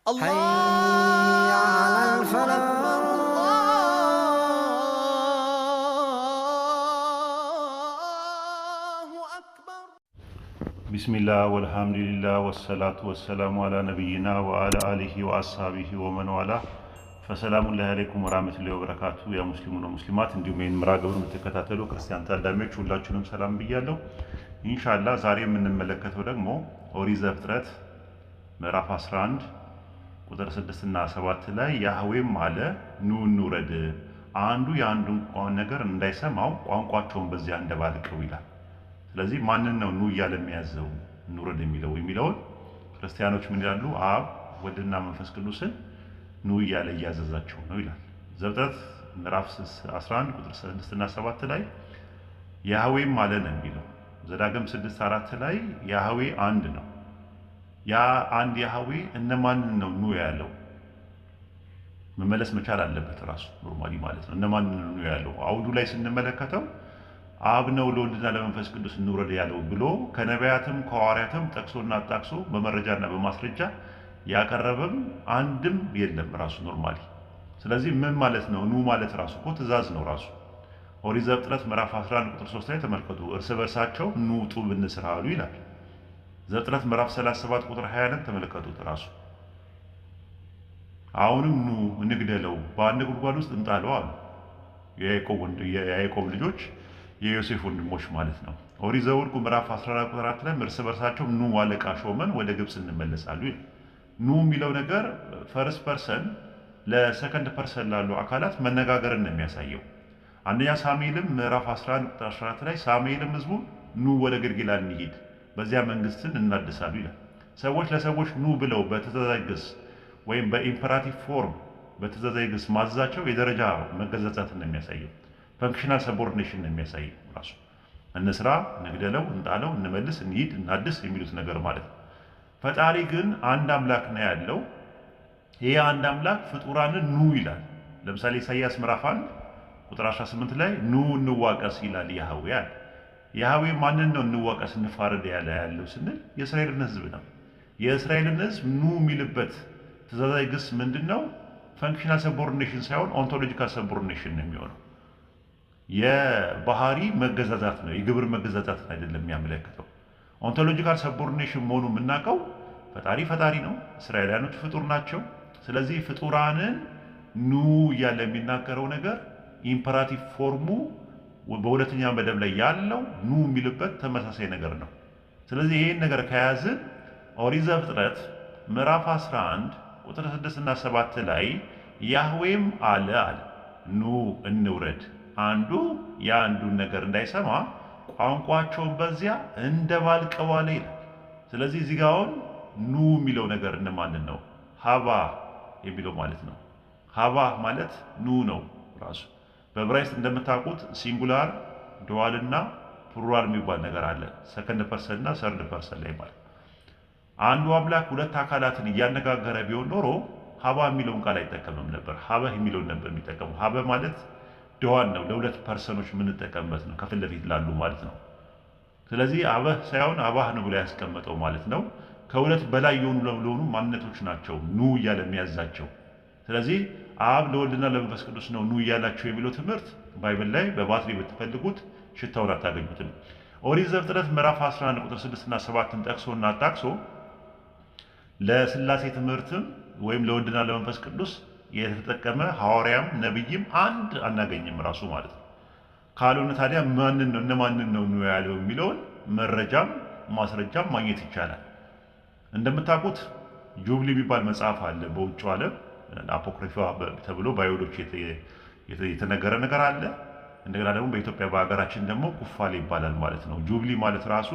حي على الفلاح. ቢስሚላህ ወልሐምዱሊላህ ወሰላቱ ወሰላሙ አላ ነቢይና ወአላ አሊሂ ወአስሃቢሂ ወመን ዋላ ፈሰላሙላሂ አለይኩም ወራህመቱላሂ ወበረካቱ። ያ ሙስሊሙን ሙስሊማት እንዲሁም ይህን ምራ ግብር የምትከታተሉ ክርስቲያን ታዳሚዎች ሁላችሁንም ሰላም ብያለሁ። ኢንሻአላህ ዛሬ የምንመለከተው ደግሞ ኦሪት ዘፍጥረት ምዕራፍ 11 ቁጥር 6 እና 7 ላይ ያህዌም አለ ኑ እንውረድ፣ አንዱ የአንዱን ነገር እንዳይሰማው ቋንቋቸውን በዚያ እንደባልቀው ይላል። ስለዚህ ማንን ነው ኑ እያለ የሚያዘው እንውረድ የሚለውን ክርስቲያኖች ምን ይላሉ? አብ ወልድና መንፈስ ቅዱስን ኑ እያለ እያዘዛቸው ነው ይላል። ዘፍጥረት ምዕራፍ 11 ቁጥር 6 እና 7 ላይ ያህዌም አለ ነው የሚለው። ዘዳግም 6:4 ላይ ያህዌ አንድ ነው። ያ አንድ ያህዌ እነማንን ነው ኑ ያለው? መመለስ መቻል አለበት ራሱ ኖርማሊ ማለት ነው። እነማንን ነው ኑ ያለው? አውዱ ላይ ስንመለከተው አብ ነው ለወልድና ለመንፈስ ቅዱስ እንውረድ ያለው ብሎ ከነቢያትም ከሐዋርያትም ጠቅሶና አጣቅሶ በመረጃና በማስረጃ ያቀረበም አንድም የለም ራሱ ኖርማሊ። ስለዚህ ምን ማለት ነው? ኑ ማለት ራሱ እኮ ትእዛዝ ነው ራሱ። ኦሪት ዘፍጥረት ምዕራፍ 11 ቁጥር 3 ላይ ተመልከቱ። እርስ በርሳቸው ኑ ጡብ እንስራ አሉ ይላል። ዘፍጥረት ምዕራፍ 37 ቁጥር 20 ተመልከቱት ራሱ። አሁንም ኑ እንግደለው፣ በአንድ ጉድጓድ ውስጥ እንጣለው አሉ የያዕቆብ ልጆች የዮሴፍ ወንድሞች ማለት ነው። ኦሪት ዘኍልቍ ምዕራፍ 14 ቁጥር 4 ላይ እርስ በርሳቸው ኑ አለቃ ሾመን ወደ ግብፅ እንመለሳሉ ይላል። ኑ የሚለው ነገር ፈርስት ፐርሰን ለሰከንድ ፐርሰን ላሉ አካላት መነጋገርን ነው የሚያሳየው። አንደኛ ሳሙኤልም ምዕራፍ 11 ቁጥር 14 ላይ ሳሙኤልም ህዝቡ ኑ ወደ ገልጌላ እንሂድ፣ በዚያ መንግስትን እናድሳሉ ይላል። ሰዎች ለሰዎች ኑ ብለው በትእዛዛዊ ግስ ወይም በኢምፐራቲቭ ፎርም በትእዛዛዊ ግስ ማዘዛቸው የደረጃ መገዛዛትን ነው የሚያሳየው። ፈንክሽናል ሰቦርዲኔሽን ነው የሚያሳየው ራሱ። እንስራ፣ እንግደለው፣ እንጣለው፣ እንመልስ፣ እንሂድ፣ እናድስ የሚሉት ነገር ማለት ነው። ፈጣሪ ግን አንድ አምላክ ነው ያለው። ይህ አንድ አምላክ ፍጡራንን ኑ ይላል። ለምሳሌ ኢሳይያስ ምዕራፍ 1 ቁጥር 18 ላይ ኑ እንዋቀስ ይላል ያህዌ አለ። ያህዌ ማንን ነው እንዋቀስ እንፋረድ ያለው ስንል የእስራኤልን ህዝብ ነው። የእስራኤልን ህዝብ ኑ የሚልበት ትእዛዛዊ ግስ ምንድነው? ፈንክሽናል ሰቦርዲኔሽን ሳይሆን ኦንቶሎጂካል ሰቦርዲኔሽን ነው የሚሆነው። የባህሪ መገዛዛት ነው፣ የግብር መገዛዛትን አይደለም የሚያመለክተው። ኦንቶሎጂካል ሰቦርዲኔሽን መሆኑ የምናውቀው ፈጣሪ ነው፣ እስራኤላውያኖች ፍጡር ናቸው። ስለዚህ ፍጡራንን ኑ እያለ የሚናገረው ነገር ኢምፐራቲቭ ፎርሙ በሁለተኛ መደብ ላይ ያለው ኑ የሚልበት ተመሳሳይ ነገር ነው። ስለዚህ ይህን ነገር ከያዝን ኦሪት ዘፍጥረት ምዕራፍ 11 ቁጥር 6 እና 7 ላይ ያህዌም አለ ኑ እንውረድ፣ አንዱ የአንዱን ነገር እንዳይሰማ ቋንቋቸውን በዚያ እንደባልቀው አለ ይላል። ስለዚህ እዚህ ጋር አሁን ኑ የሚለው ነገር እነማንን ነው? ሀባ የሚለው ማለት ነው። ሀባ ማለት ኑ ነው ራሱ። በዕብራይስጥ እንደምታውቁት ሲንጉላር ዱዋልና ፕሉራል የሚባል ነገር አለ። ሰከንድ ፐርሰን እና ሰርድ ፐርሰን ላይ ማለት አንዱ አምላክ ሁለት አካላትን እያነጋገረ ቢሆን ኖሮ ሀባ የሚለውን ቃል አይጠቀምም ነበር። ሀበህ የሚለውን ነበር የሚጠቀሙ። ሀበ ማለት ድዋን ነው፣ ለሁለት ፐርሰኖች የምንጠቀምበት ነው፣ ከፊት ለፊት ላሉ ማለት ነው። ስለዚህ አበህ ሳይሆን አባህ ነው ብሎ ያስቀመጠው ማለት ነው። ከሁለት በላይ የሆኑ ለሆኑ ማንነቶች ናቸው ኑ እያለ የሚያዛቸው። ስለዚህ አብ ለወልድና ለመንፈስ ቅዱስ ነው ኑ እያላቸው የሚለው ትምህርት ባይብል ላይ በባትሪ ብትፈልጉት ሽታውን አታገኙትም። ኦሪት ዘፍጥረት ምዕራፍ 11 ቁጥር 6 እና 7ን ጠቅሶና አጣቅሶ ለስላሴ ትምህርትም ወይም ለወልድና ለመንፈስ ቅዱስ የተጠቀመ ሐዋርያም ነብይም አንድ አናገኝም ራሱ ማለት ነው። ካልሆነ ታዲያ እነማንን ነው ኑ ያለው የሚለውን መረጃም ማስረጃም ማግኘት ይቻላል። እንደምታውቁት ጁብሊ የሚባል መጽሐፍ አለ በውጭው ዓለም አፖክሪፋ ተብሎ በአይሁዶች የተነገረ ነገር አለ። እንደገና ደግሞ በኢትዮጵያ በሀገራችን ደግሞ ኩፋሌ ይባላል ማለት ነው። ጁብሊ ማለት ራሱ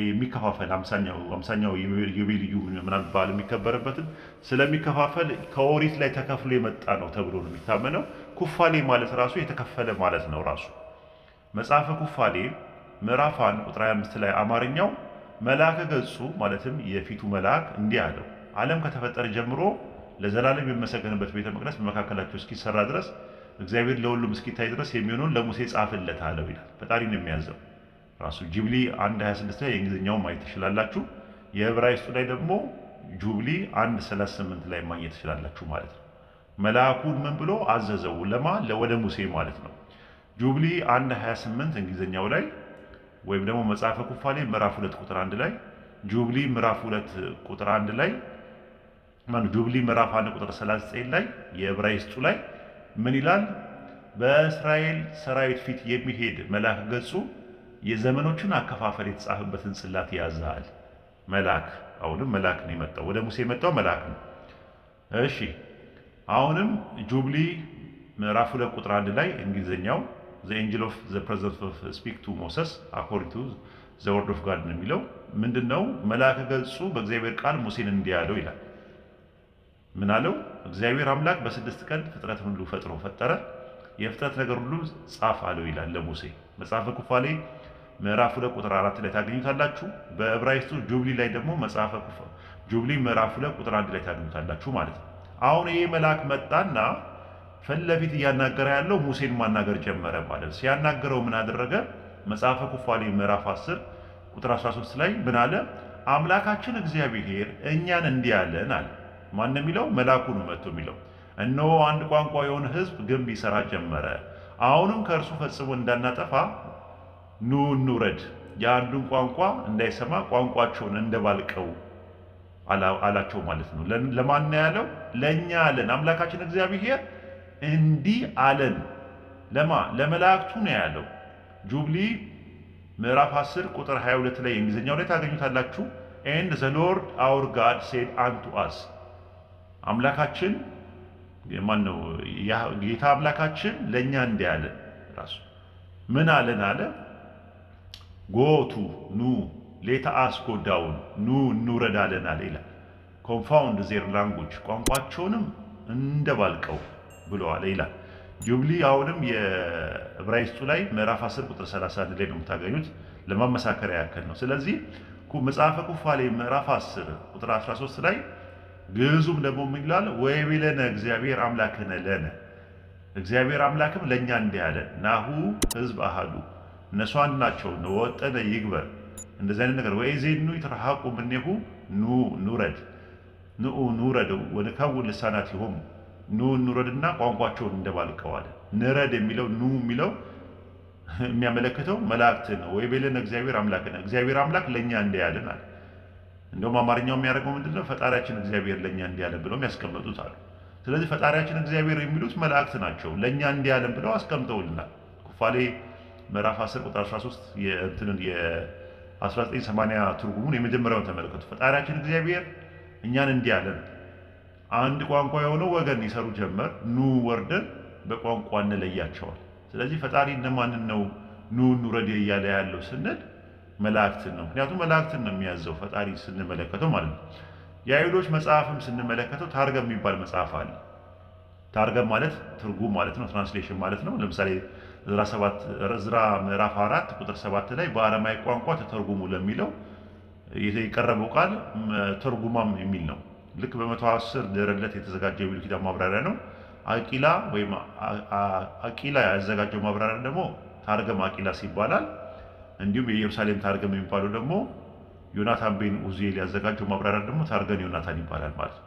የሚከፋፈል አምሳኛው ዩቢልዩ ምናምን በዓል የሚከበርበትን ስለሚከፋፈል ከኦሪት ላይ ተከፍሎ የመጣ ነው ተብሎ ነው የሚታመነው። ኩፋሌ ማለት ራሱ የተከፈለ ማለት ነው ራሱ። መጽሐፈ ኩፋሌ ምዕራፍ 1 ቁጥር 25 ላይ አማርኛው መልአከ ገጹ ማለትም የፊቱ መልአክ እንዲህ አለው፣ ዓለም ከተፈጠረ ጀምሮ ለዘላለም የሚመሰገንበት ቤተ መቅደስ በመካከላቸው እስኪሰራ ድረስ እግዚአብሔር ለሁሉም እስኪታይ ድረስ የሚሆነውን ለሙሴ ጻፍለት አለው ይላል። ፈጣሪ ነው የሚያዘው ራሱ። ጁብሊ 1:26 ላይ የእንግሊዝኛውን ማየት ትችላላችሁ። የዕብራይስጡ ላይ ደግሞ ጁብሊ 1:38 ላይ ማግኘት ትችላላችሁ ማለት ነው። መልአኩን ምን ብሎ አዘዘው? ወደ ሙሴ ማለት ነው። ጁብሊ 1:28 እንግሊዝኛው ላይ ወይም ደግሞ መጽሐፈ ኩፋሌ ምዕራፍ 2 ቁጥር 1 ላይ፣ ጁብሊ ምዕራፍ 2 ቁጥር 1 ላይ ጁብሊ ምዕራፍ 1 ቁጥር 39 ላይ የዕብራይስጡ ላይ ምን ይላል? በእስራኤል ሰራዊት ፊት የሚሄድ መልአክ ገጹ የዘመኖችን አከፋፈል የተጻፈበትን ጽላት ያዛል። መልአክ አሁንም መልአክ ነው የመጣው፣ ወደ ሙሴ የመጣው መልአክ ነው። እሺ አሁንም ጁብሊ ምዕራፍ 2 ቁጥር 1 ላይ እንግሊዝኛው the angel of the presence of speak to Moses according to the word of God ነው የሚለው። ምንድነው? መልአክ ገጹ በእግዚአብሔር ቃል ሙሴን እንዲህ አለው ይላል። ምን አለው? እግዚአብሔር አምላክ በ6 ቀን ፍጥረትን ሁሉ ፈጠረ፣ የፍጥረት ነገር ሁሉ ጻፍ አለው ይላል ለሙሴ። መጽሐፈ ኩፋሌ ምዕራፍ 2 ቁጥር 4 ላይ ታገኙታላችሁ። በዕብራይስጡ ጁብሊ ላይ ደግሞ ጁብሊ ምዕራፍ 2 ቁጥር 1 ላይ ታገኙታላችሁ ማለት ነው። አሁን ይሄ መልአክ መጣና ፊት ለፊት እያናገረ ያለው ሙሴን ማናገር ጀመረ ማለት። ሲያናገረው ምን አደረገ? መጽሐፈ ኩፋሌ ምዕራፍ 10 ቁጥር 13 ላይ ምን አለ? አምላካችን እግዚአብሔር እኛን እንዲህ አለን አለ። ማን ነው የሚለው? መልአኩ ነው መጥቶ የሚለው። እነሆ አንድ ቋንቋ የሆነ ሕዝብ ግንብ ይሰራ ጀመረ። አሁንም ከእርሱ ፈጽሞ እንዳናጠፋ ኑ እንውረድ፣ የአንዱን ቋንቋ እንዳይሰማ ቋንቋቸውን እንደባልቀው አላቸው ማለት ነው። ለማን ነው ያለው? ለእኛ አለን። አምላካችን እግዚአብሔር እንዲህ አለን። ለመላእክቱ ነው ያለው። ጁብሊ ምዕራፍ 10 ቁጥር 22 ላይ እንግሊዝኛው ላይ ታገኙታላችሁ። and the Lord our God said unto us አምላካችን ማን ነው? ጌታ አምላካችን ለእኛ እንዲህ አለን። ራሱ ምን አለን አለ? ጎቱ ኑ ሌት አስ ጎ ዳውን ኑ እንውረድ አለን አለ ይላል። ኮንፋውንድ ዜር ላንጉጅ ቋንቋቸውንም እንደባልቀው ብለዋል ይላል። ጁብሊ አሁንም የዕብራይስጡ ላይ ምዕራፍ 10 ቁጥር 31 ላይ ነው የምታገኙት። ለማመሳከሪያ ያክል ነው። ስለዚህ መጽሐፈ ኩፋሌ ምዕራፍ 10 ቁጥር 13 ላይ ግዕዙም ደግሞ ምን ይላል? ወይቤለነ እግዚአብሔር አምላክነ ለነ፣ እግዚአብሔር አምላክም ለእኛ እንዲህ አለ፣ ናሁ ሕዝብ አሃዱ፣ እነሱ አንድ ናቸው፣ ወጠነ ይግበር። እንደዚህ አይነት ነገር ወይዜኑ ይትረሐቁ እምኔሁ ኑ ኑረድ፣ ንኡ ኑረድ ወንከውን ልሳናቲሆሙ፣ ኑ እንውረድና ቋንቋቸውን እንደባልቀዋል። ንረድ የሚለው ኑ የሚለው የሚያመለክተው መላእክትን ነው። ወይቤለነ እግዚአብሔር አምላክነ፣ እግዚአብሔር አምላክ ለእኛ እንዲህ ያለን አለ። እንደውም አማርኛው የሚያደርገው ምንድነው? ፈጣሪያችን እግዚአብሔር ለእኛ እንዲህ ያለን ብለው ያስቀምጡት አሉ። ስለዚህ ፈጣሪያችን እግዚአብሔር የሚሉት መላእክት ናቸው። ለእኛ እንዲህ ያለን ብለው አስቀምጠውልናል። ኩፋሌ ምዕራፍ 10 ቁጥር 13 የ1980 ትርጉሙን የመጀመሪያውን ተመለከቱ። ፈጣሪያችን እግዚአብሔር እኛን እንዲህ ያለን፣ አንድ ቋንቋ የሆነው ወገን ይሰሩ ጀመር፣ ኑ ወርደን በቋንቋ እንለያቸዋል። ስለዚህ ፈጣሪ እነማንን ነው ኑ እንውረድ እያለ ያለው ስንል መላእክትን ነው። ምክንያቱም መላእክትን ነው የሚያዘው ፈጣሪ ስንመለከተው ማለት ነው። የአይሁዶች መጽሐፍም ስንመለከተው ታርገም የሚባል መጽሐፍ አለ። ታርገም ማለት ትርጉም ማለት ነው፣ ትራንስሌሽን ማለት ነው። ለምሳሌ ዕዝራ ምዕራፍ 4 ቁጥር 7 ላይ በአረማይክ ቋንቋ ተተርጉሙ ለሚለው የቀረበው ቃል ትርጉማም የሚል ነው። ልክ በ110 ድህረ-ልደት የተዘጋጀው የብሉይ ኪዳን ማብራሪያ ነው። አቂላ ያዘጋጀው ማብራሪያ ደግሞ ታርገም አቂላስ ይባላል። እንዲሁም የኢየሩሳሌም ታርገም የሚባለው ደግሞ ዮናታን ቤን ኡዚኤል ያዘጋጀው ማብራሪያ ደግሞ ታርገም ዮናታን ይባላል ማለት ነው።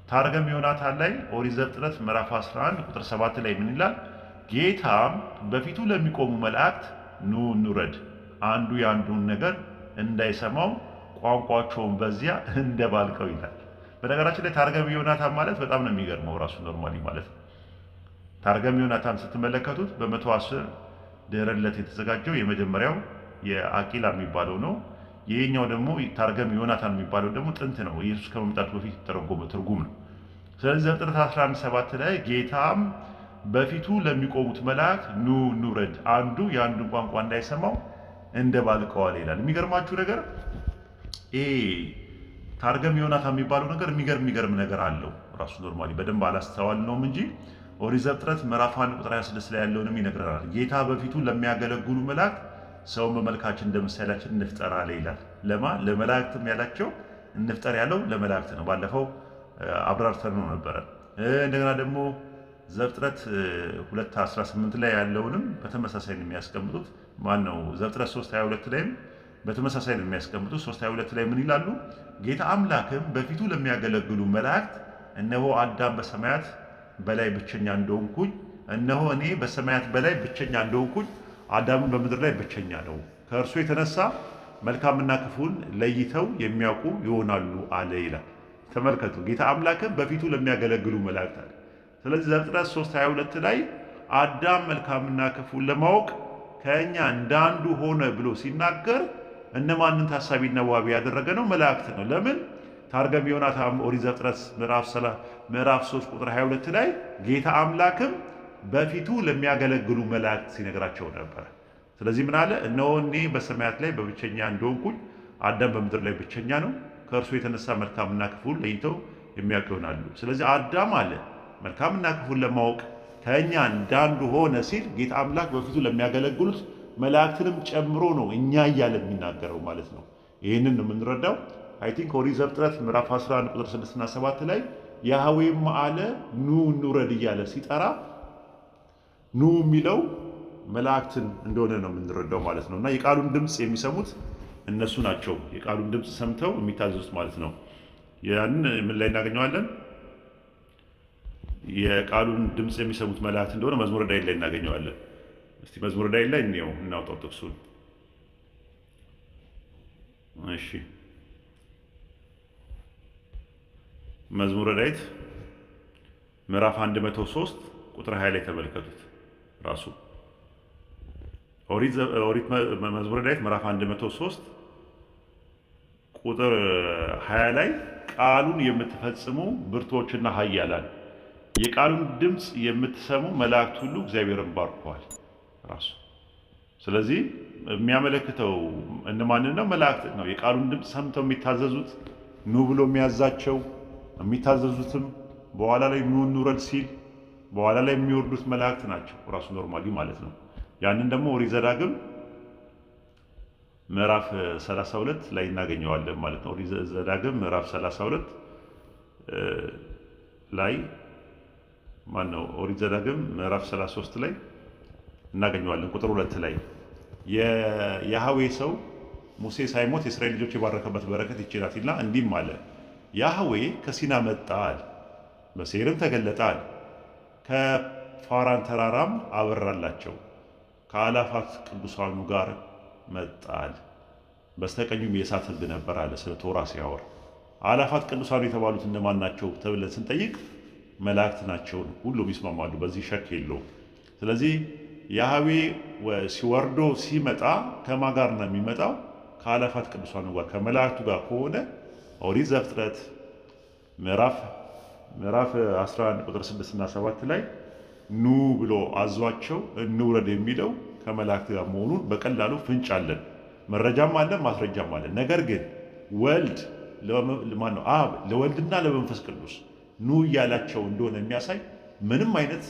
ታርገም ዮናታን ላይ ኦሪት ዘፍጥረት ምዕራፍ 11 ቁጥር 7 ላይ ምን ይላል? ጌታም በፊቱ ለሚቆሙ መላእክት ኑ እንውረድ፣ አንዱ የአንዱን ነገር እንዳይሰማው ቋንቋቸውን በዚያ እንደባልቀው ይላል። በነገራችን ላይ ታርገም ዮናታን ማለት በጣም ነው የሚገርመው ራሱ ኖርማሊ ማለት ነው። ታርገም ዮናታን ስትመለከቱት በ110 ድህረ-ልደት የተዘጋጀው የመጀመሪያው የአቂላ የሚባለው ነው። ይሄኛው ደግሞ ታርገም ዮናታን የሚባለው ደግሞ ጥንት ነው፣ ኢየሱስ ከመምጣቱ በፊት የተተረጎመ ትርጉም ነው። ስለዚህ ዘፍጥረት 11:7 ላይ ጌታም በፊቱ ለሚቆሙት መላእክት ኑ እንውረድ፣ አንዱ የአንዱን ቋንቋ እንዳይሰማው እንደባልቀዋል ይላል። የሚገርማችሁ ነገር ታርገም ዮናታን የሚባለው ነገር የሚገርም ነገር አለው ራሱ ኖርማሊ በደንብ አላስተዋልነውም እንጂ ኦሪት ዘፍጥረት ምዕራፍ 1 ቁጥር 26 ላይ ያለውንም ይነግረናል። ጌታ በፊቱ ለሚያገለግሉ መላእክት ሰውን በመልካችን እንደ ምሳሌያችን እንፍጠር አለ ይላል። ለመላእክትም ያላቸው እንፍጠር ያለው ለመላእክት ነው። ባለፈው አብራርተነው ነበረ። እንደገና ደግሞ ዘፍጥረት 2:18 ላይ ያለውንም በተመሳሳይ ነው የሚያስቀምጡት። ማን ነው ዘፍጥረት 3:22 ላይም በተመሳሳይ ነው የሚያስቀምጡት። 3:22 ላይ ምን ይላሉ? ጌታ አምላክም በፊቱ ለሚያገለግሉ መላእክት እነሆ አዳም በሰማያት በላይ ብቸኛ እንደሆንኩኝ፣ እነሆ እኔ በሰማያት በላይ ብቸኛ እንደሆንኩኝ አዳምን በምድር ላይ ብቸኛ ነው፣ ከእርሱ የተነሳ መልካምና ክፉን ለይተው የሚያውቁ ይሆናሉ አለ ይላል። ተመልከቱ፣ ጌታ አምላክም በፊቱ ለሚያገለግሉ መላእክት አለ። ስለዚህ ዘፍጥረት 3:22 ላይ አዳም መልካምና ክፉን ለማወቅ ከእኛ እንዳንዱ ሆነ ብሎ ሲናገር እነማንን ታሳቢና ዋቢ ያደረገ ነው? መላእክት ነው። ለምን? ታርገም ዮናታን ኦሪት ዘፍጥረት ምዕራፍ 3 ቁጥር 22 ላይ ጌታ አምላክም በፊቱ ለሚያገለግሉ መላእክት ሲነግራቸው ነበር። ስለዚህ ምን አለ? እነሆ እኔ በሰማያት ላይ በብቸኛ እንደሆንኩኝ አዳም በምድር ላይ ብቸኛ ነው፣ ከእርሱ የተነሳ መልካምና ክፉን ለይተው የሚያውቁ ይሆናሉ። ስለዚህ አዳም አለ መልካምና ክፉን ለማወቅ ከእኛ እንዳንዱ ሆነ ሲል ጌታ አምላክ በፊቱ ለሚያገለግሉት መላእክትንም ጨምሮ ነው እኛ እያለ የሚናገረው ማለት ነው። ይህንን ነው የምንረዳው። አይ ቲንክ ኦሪት ዘፍጥረት ምዕራፍ 11 ቁጥር 6 እና 7 ላይ ያህዌም አለ ኑ እንውረድ እያለ ሲጠራ ኑ የሚለው መላእክትን እንደሆነ ነው የምንረዳው ማለት ነው። እና የቃሉን ድምፅ የሚሰሙት እነሱ ናቸው። የቃሉን ድምፅ ሰምተው የሚታዘዙት ማለት ነው። ያንን ምን ላይ እናገኘዋለን? የቃሉን ድምፅ የሚሰሙት መላእክት እንደሆነ መዝሙረ ዳዊት ላይ እናገኘዋለን። እስቲ መዝሙረ ዳዊት ላይ እንየው፣ እናውጣው ጥቅሱን። እሺ መዝሙረ ዳዊት ምዕራፍ 103 ቁጥር 20 ላይ ተመልከቱት። ራሱ ኦሪት መዝሙረ ዳዊት ምዕራፍ 103 ቁጥር 20 ላይ ቃሉን የምትፈጽሙ ብርቶችና ኃያላን የቃሉን ድምፅ የምትሰሙ መላእክት ሁሉ እግዚአብሔርን ባርኳል ራሱ። ስለዚህ የሚያመለክተው እነማንን ነው? መላእክት ነው። የቃሉን ድምፅ ሰምተው የሚታዘዙት ኑ ብሎ የሚያዛቸው የሚታዘዙትም በኋላ ላይ ኑ እንውረድ ሲል በኋላ ላይ የሚወርዱት መላእክት ናቸው ራሱ ኖርማሊ ማለት ነው። ያንን ደግሞ ኦሪት ዘዳግም ምዕራፍ 32 ላይ እናገኘዋለን ማለት ነው። ኦሪት ዘዳግም ምዕራፍ 32 ላይ ማነው? ኦሪት ዘዳግም ምዕራፍ 33 ላይ እናገኘዋለን ቁጥር 2 ላይ የያህዌ ሰው ሙሴ ሳይሞት የእስራኤል ልጆች የባረከበት በረከት ይችላልና እንዲህም አለ፣ ያህዌ ከሲና መጣል በሴርም ተገለጣል፣ ከፋራን ተራራም አበራላቸው፣ ከአላፋት ቅዱሳኑ ጋር መጣል፣ በስተቀኙም የእሳት ሕግ ነበር አለ። ስለ ቶራ ሲያወር አላፋት ቅዱሳኑ የተባሉት እነማን ናቸው ተብለን ስንጠይቅ መላእክት ናቸው። ሁሉም ይስማማሉ፣ በዚህ ሸክ የለውም። ስለዚህ ያህዌ ሲወርዶ ሲመጣ ከማን ጋር ነው የሚመጣው? ከአላፋት ቅዱሳኑ ጋር ከመላእክቱ ጋር ከሆነ ኦሪት ዘፍጥረት ምዕራፍ 11 ቁጥር 6 እና 7 ላይ ኑ ብሎ አዟቸው እንውረድ የሚለው ከመላእክት ጋር መሆኑን በቀላሉ ፍንጭ አለን፣ መረጃም አለን፣ ማስረጃም አለን። ነገር ግን ወልድ ለማነው? አብ ለወልድና ለመንፈስ ቅዱስ ኑ እያላቸው እንደሆነ የሚያሳይ ምንም አይነት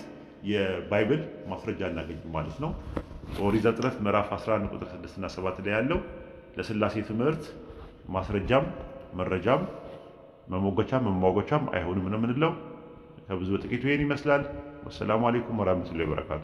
የባይብል ማስረጃ እናገኝም ማለት ነው። ኦሪት ዘፍጥረት ምዕራፍ 11 ቁጥር 6 እና 7 ላይ ያለው ለሥላሴ ትምህርት ማስረጃም መረጃም መሞገቻም መሟገቻም አይሆንም ነው የምንለው። ከብዙ በጥቂቱ ይሄን ይመስላል። ወሰላሙ አለይኩም ወራህመቱላሂ ወበረካቱ።